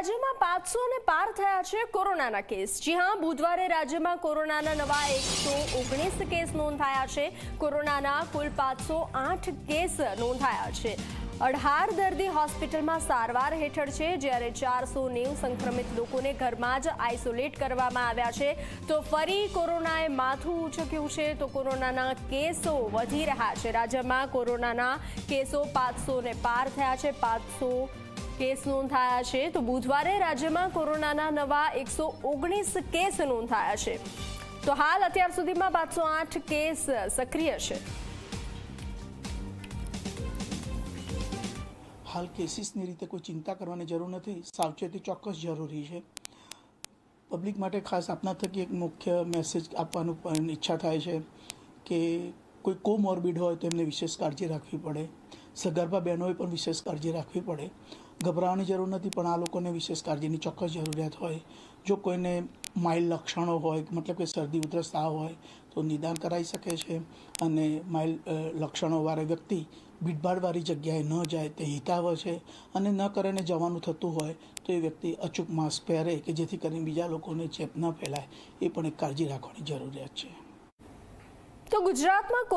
રાજ્યમાં 500 ને પાર થયા છે કોરોનાના કેસ। જી હા, બુધવારે રાજ્યમાં કોરોનાના નવા 119 કેસ નોંધાયા છે। કોરોનાના કુલ 508 કેસ નોંધાયા છે। 18 દર્દી હોસ્પિટલમાં સારવાર હેઠળ છે, જ્યારે 490 સંક્રમિત લોકોને ઘરમાં જ આઇસોલેટ કરવામાં આવ્યા છે। તો ફરી કોરોનાએ માથું ઉંચક્યું છે, તો કોરોનાના કેસો વધી રહ્યા છે। રાજ્યમાં કોરોનાના કેસો 500 ને પાર થયા છે। 500 કેસ નોંધાયા છે। તો બુધવારે રાજ્યમાં કોરોનાના નવા 119 કેસ નોંધાયા છે। તો હાલ અત્યાર સુધીમાં 508 કેસ સક્રિય છે। હાલ કેસીસની રીતે કોઈ ચિંતા કરવાની જરૂર નથી, સાવચેતી ચોક્કસ જરૂરી છે। પબ્લિક માટે ખાસ આપના થકી એક મુખ્ય મેસેજ આપવાનું પણ ઈચ્છા થાય છે કે કોઈ કોમોર્બિડ હોય તો એમને વિશેષ કાળજી રાખવી પડે। સગર્ભા બહેનોએ પણ વિશેષ કાળજી રાખવી પડે। ગભરાવાની જરૂર નથી, પણ આ લોકોને વિશેષ કાળજીની ચોક્કસ જરૂરિયાત હોય। જો કોઈને માઇલ્ડ લક્ષણો હોય, મતલબ કે શરદી ઉધરસ તાવ હોય તો નિદાન કરાવી શકે છે, અને માઇલ્ડ લક્ષણોવાળા વ્યક્તિ ભીડભાડવાળી જગ્યાએ ન જાય તે હિતાવહ છે। અને ન કરીને જવાનું થતું હોય તો એ વ્યક્તિ અચૂક માસ્ક પહેરે કે જેથી કરીને બીજા લોકોને ચેપ ન ફેલાય, એ પણ એક કાળજી રાખવાની જરૂરિયાત છે। તો ગુજરાતમાં